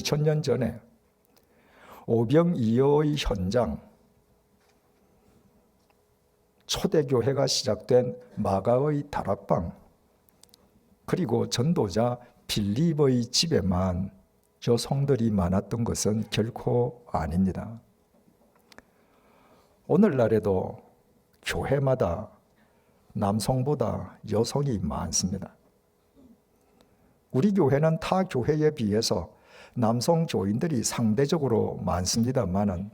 2000년 전에 오병이어의 현장, 초대교회가 시작된 마가의 다락방, 그리고 전도자 빌립의 집에만 여성들이 많았던 것은 결코 아닙니다. 오늘날에도 교회마다 남성보다 여성이 많습니다. 우리 교회는 타 교회에 비해서 남성 교인들이 상대적으로 많습니다만은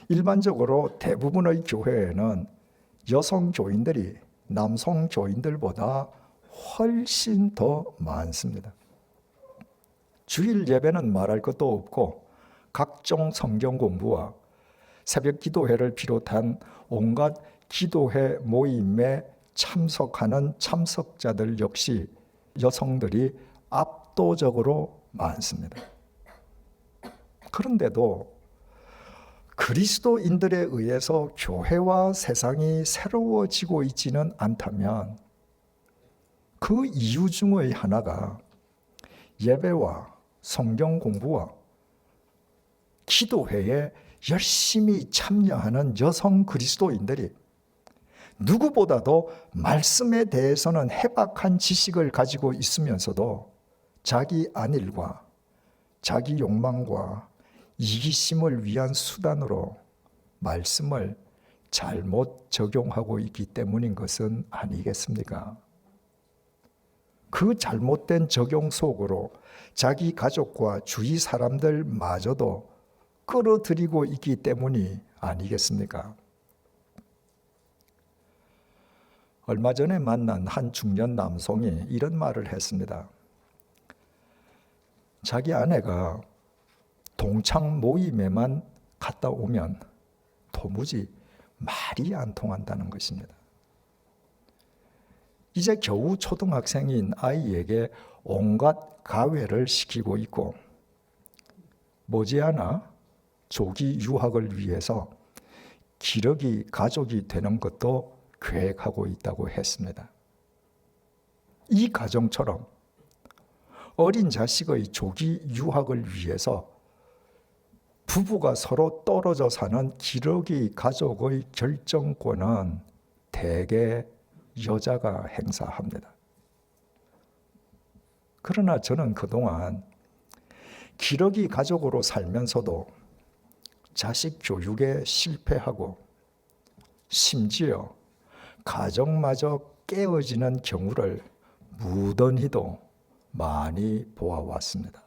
일반적으로 대부분의 교회에는 여성 교인들이 남성 교인들보다 훨씬 더 많습니다. 주일 예배는 말할 것도 없고 각종 성경 공부와 새벽 기도회를 비롯한 온갖 기도회 모임에 참석하는 참석자들 역시 여성들이 압도적으로 많습니다. 그런데도 그리스도인들에 의해서 교회와 세상이 새로워지고 있지는 않다면 그 이유 중의 하나가 예배와 성경 공부와 기도회에 열심히 참여하는 여성 그리스도인들이 누구보다도 말씀에 대해서는 해박한 지식을 가지고 있으면서도 자기 안일과 자기 욕망과 이기심을 위한 수단으로 말씀을 잘못 적용하고 있기 때문인 것은 아니겠습니까? 그 잘못된 적용 속으로 자기 가족과 주위 사람들마저도 끌어들이고 있기 때문이 아니겠습니까? 얼마 전에 만난 한 중년 남성이 이런 말을 했습니다. 자기 아내가 동창 모임에만 갔다 오면 도무지 말이 안 통한다는 것입니다. 이제 겨우 초등학생인 아이에게 온갖 가외를 시키고 있고 머지않아 조기 유학을 위해서 기러기 가족이 되는 것도 계획하고 있다고 했습니다. 이 가정처럼 어린 자식의 조기 유학을 위해서 부부가 서로 떨어져 사는 기러기 가족의 결정권은 대개 여자가 행사합니다. 그러나 저는 그동안 기러기 가족으로 살면서도 자식 교육에 실패하고 심지어 가정마저 깨어지는 경우를 무던히도 많이 보아왔습니다.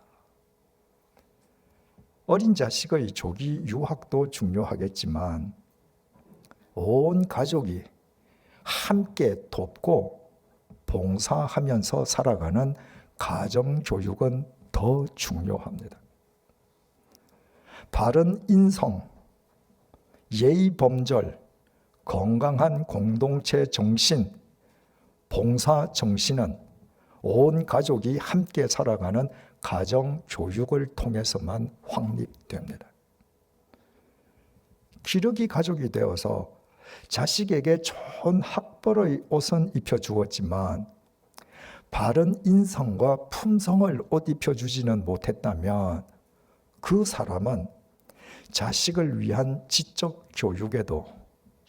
어린 자식의 조기 유학도 중요하겠지만 온 가족이 함께 돕고 봉사하면서 살아가는 가정교육은 더 중요합니다. 바른 인성, 예의 범절, 건강한 공동체 정신, 봉사 정신은 온 가족이 함께 살아가는 가정 교육을 통해서만 확립됩니다. 기러기 가족이 되어서 자식에게 좋은 학벌의 옷은 입혀주었지만 바른 인성과 품성을 옷 입혀주지는 못했다면 그 사람은 자식을 위한 지적 교육에도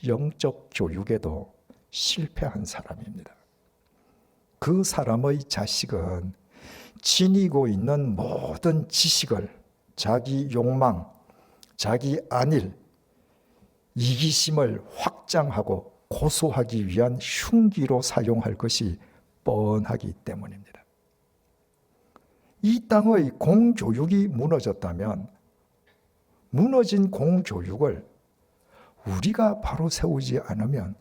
영적 교육에도 실패한 사람입니다. 그 사람의 자식은 지니고 있는 모든 지식을 자기 욕망, 자기 안일, 이기심을 확장하고 고소하기 위한 흉기로 사용할 것이 뻔하기 때문입니다. 이 땅의 공교육이 무너졌다면 무너진 공교육을 우리가 바로 세우지 않으면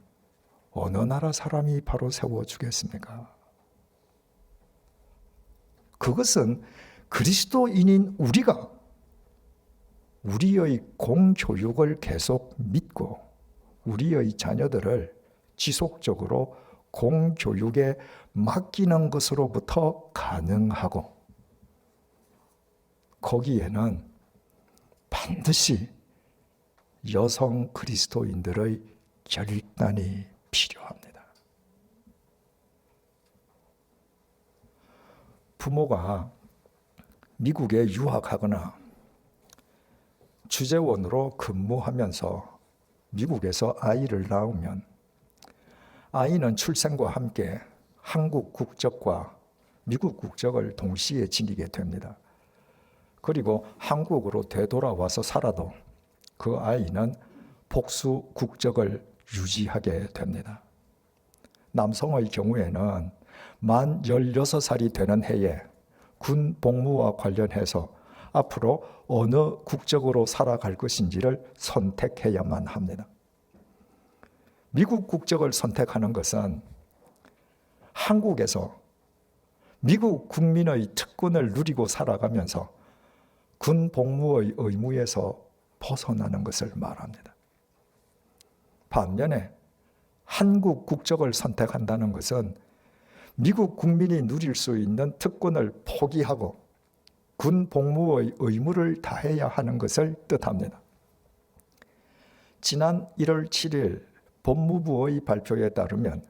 어느 나라 사람이 바로 세워주겠습니까? 그것은 그리스도인인 우리가 우리의 공교육을 계속 믿고 우리의 자녀들을 지속적으로 공교육에 맡기는 것으로부터 가능하고 거기에는 반드시 여성 그리스도인들의 결단이 필요합니다. 부모가 미국에 유학하거나 주재원으로 근무하면서 미국에서 아이를 낳으면 아이는 출생과 함께 한국 국적과 미국 국적을 동시에 지니게 됩니다. 그리고 한국으로 되돌아와서 살아도 그 아이는 복수 국적을 유지하게 됩니다. 남성의 경우에는 만 16살이 되는 해에 군 복무와 관련해서 앞으로 어느 국적으로 살아갈 것인지를 선택해야만 합니다. 미국 국적을 선택하는 것은 한국에서 미국 국민의 특권을 누리고 살아가면서 군 복무의 의무에서 벗어나는 것을 말합니다. 반면에 한국 국적을 선택한다는 것은 미국 국민이 누릴 수 있는 특권을 포기하고 군 복무의 의무를 다해야 하는 것을 뜻합니다. 지난 1월 7일 법무부의 발표에 따르면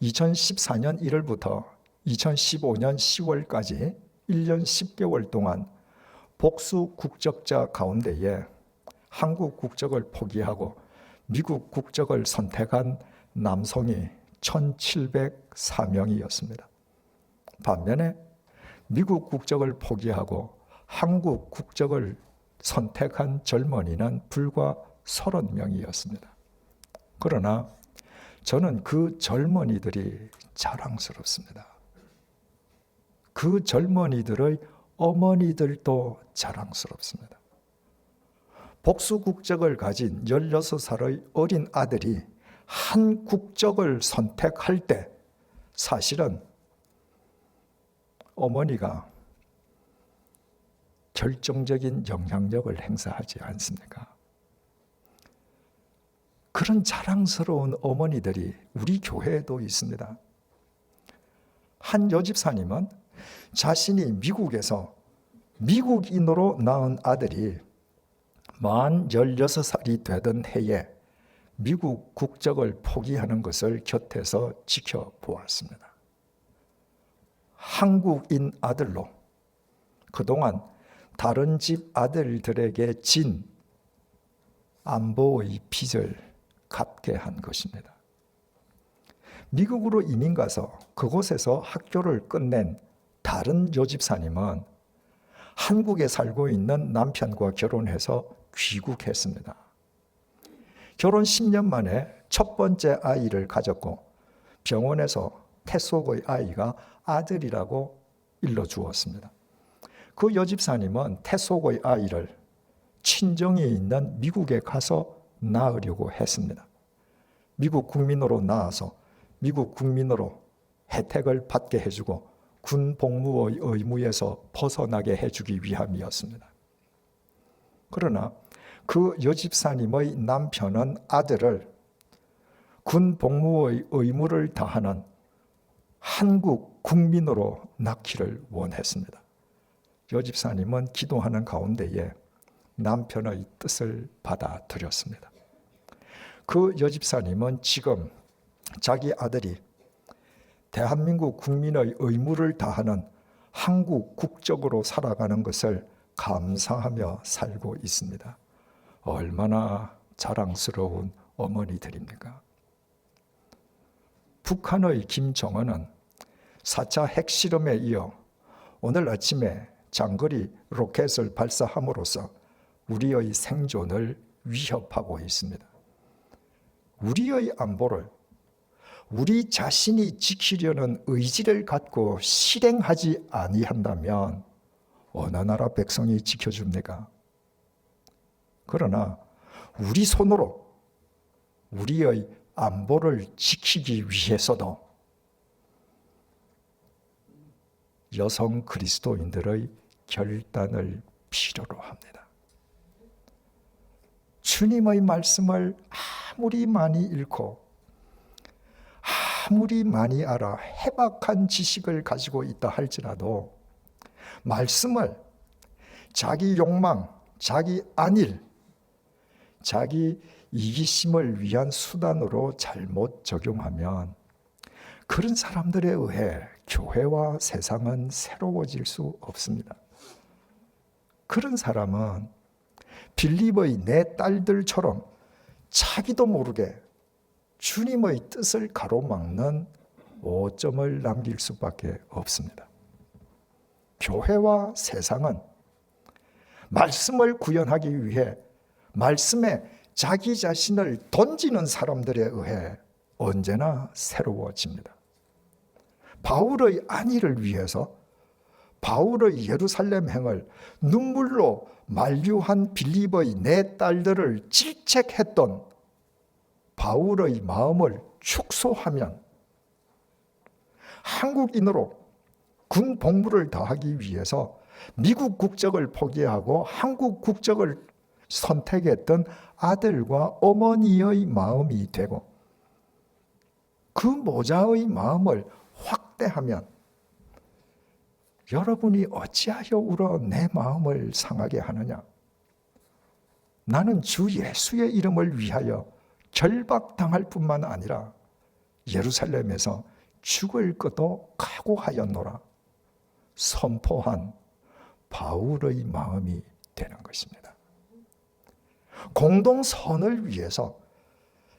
2014년 1월부터 2015년 10월까지 1년 10개월 동안 복수 국적자 가운데에 한국 국적을 포기하고 미국 국적을 선택한 남성이 1,704명이었습니다. 반면에 미국 국적을 포기하고 한국 국적을 선택한 젊은이는 불과 30명이었습니다. 그러나 저는 그 젊은이들이 자랑스럽습니다. 그 젊은이들의 어머니들도 자랑스럽습니다. 복수 국적을 가진 16살의 어린 아들이 한 국적을 선택할 때 사실은 어머니가 결정적인 영향력을 행사하지 않습니까? 그런 자랑스러운 어머니들이 우리 교회에도 있습니다. 한 여집사님은 자신이 미국에서 미국인으로 낳은 아들이 만 16살이 되던 해에 미국 국적을 포기하는 것을 곁에서 지켜보았습니다. 한국인 아들로 그동안 다른 집 아들들에게 진 안보의 빚을 갚게 한 것입니다. 미국으로 이민 가서 그곳에서 학교를 끝낸 다른 여집사님은 한국에 살고 있는 남편과 결혼해서 귀국했습니다. 결혼 10년 만에 첫 번째 아이를 가졌고 병원에서 태 속의 아이가 아들이라고 일러주었습니다. 그 여집사님은 태 속의 아이를 친정이 있는 미국에 가서 낳으려고 했습니다. 미국 국민으로 낳아서 미국 국민으로 혜택을 받게 해주고 군 복무의 의무에서 벗어나게 해주기 위함이었습니다. 그러나 그 여집사님의 남편은 아들을 군 복무의 의무를 다하는 한국 국민으로 낳기를 원했습니다. 여집사님은 기도하는 가운데에 남편의 뜻을 받아들였습니다. 그 여집사님은 지금 자기 아들이 대한민국 국민의 의무를 다하는 한국 국적으로 살아가는 것을 감사하며 살고 있습니다. 얼마나 자랑스러운 어머니들입니까? 북한의 김정은은 4차 핵실험에 이어 오늘 아침에 장거리 로켓을 발사함으로써 우리의 생존을 위협하고 있습니다. 우리의 안보를 우리 자신이 지키려는 의지를 갖고 실행하지 아니한다면 어느 나라 백성이 지켜줍니까? 그러나 우리 손으로 우리의 안보를 지키기 위해서도 여성 그리스도인들의 결단을 필요로 합니다. 주님의 말씀을 아무리 많이 읽고 아무리 많이 알아 해박한 지식을 가지고 있다 할지라도 말씀을 자기 욕망, 자기 안일, 자기 이기심을 위한 수단으로 잘못 적용하면 그런 사람들에 의해 교회와 세상은 새로워질 수 없습니다. 그런 사람은 빌립의 내 딸들처럼 자기도 모르게 주님의 뜻을 가로막는 오점을 남길 수밖에 없습니다. 교회와 세상은 말씀을 구현하기 위해 말씀에 자기 자신을 던지는 사람들에 의해 언제나 새로워집니다. 바울의 안위를 위해서 바울의 예루살렘 행을 눈물로 만류한 빌립의 네 딸들을 질책했던 바울의 마음을 축소하면 한국인으로 군 복무를 다하기 위해서 미국 국적을 포기하고 한국 국적을 선택했던 아들과 어머니의 마음이 되고 그 모자의 마음을 확대하면 여러분이 어찌하여 울어 내 마음을 상하게 하느냐? 나는 주 예수의 이름을 위하여 결박당할 뿐만 아니라 예루살렘에서 죽을 것도 각오하였노라 선포한 바울의 마음이 되는 것입니다. 공동선을 위해서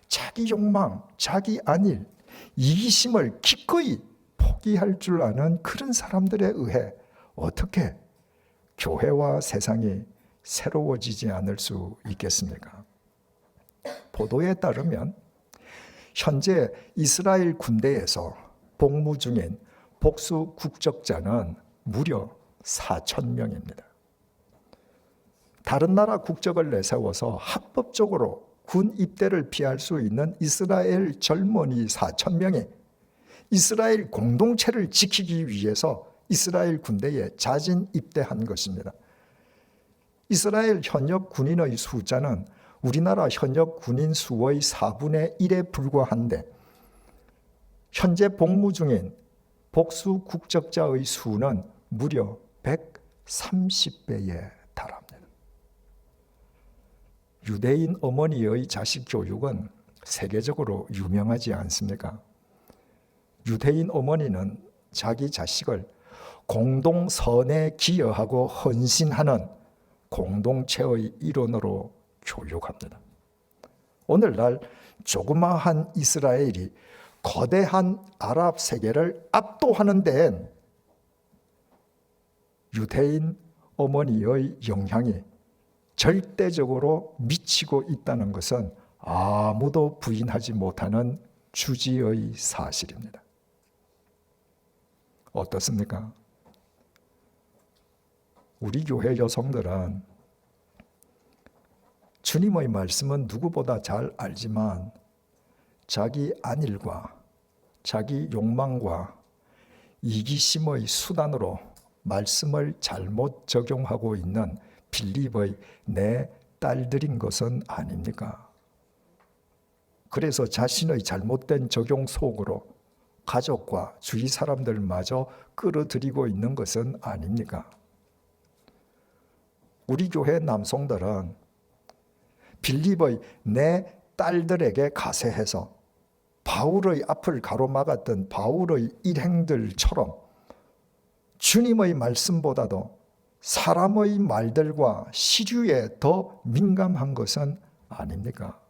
자기 욕망, 자기 안일, 이기심을 기꺼이 포기할 줄 아는 그런 사람들에 의해 어떻게 교회와 세상이 새로워지지 않을 수 있겠습니까? 보도에 따르면 현재 이스라엘 군대에서 복무 중인 복수 국적자는 무려 4,000명입니다. 다른 나라 국적을 내세워서 합법적으로 군 입대를 피할 수 있는 이스라엘 젊은이 4,000명이 이스라엘 공동체를 지키기 위해서 이스라엘 군대에 자진 입대한 것입니다. 이스라엘 현역 군인의 숫자는 우리나라 현역 군인 수의 4분의 1에 불과한데 현재 복무 중인 복수 국적자의 수는 무려 130배에 달합니다. 유대인 어머니의 자식 교육은 세계적으로 유명하지 않습니까? 유대인 어머니는 자기 자식을 공동선에 기여하고 헌신하는 공동체의 일원으로 교육합니다. 오늘날 조그마한 이스라엘이 거대한 아랍 세계를 압도하는 데엔 유대인 어머니의 영향이 절대적으로 미치고 있다는 것은 아무도 부인하지 못하는 주지의 사실입니다. 어떻습니까? 우리 교회 여성들은 주님의 말씀은 누구보다 잘 알지만 자기 안일과 자기 욕망과 이기심의 수단으로 말씀을 잘못 적용하고 있는 빌립의 내 딸들인 것은 아닙니까? 그래서 자신의 잘못된 적용 속으로 가족과 주위 사람들마저 끌어들이고 있는 것은 아닙니까? 우리 교회 남성들은 빌립의 내 딸들에게 가세해서 바울의 앞을 가로막았던 바울의 일행들처럼 주님의 말씀보다도 사람의 말들과 시류에 더 민감한 것은 아닙니까?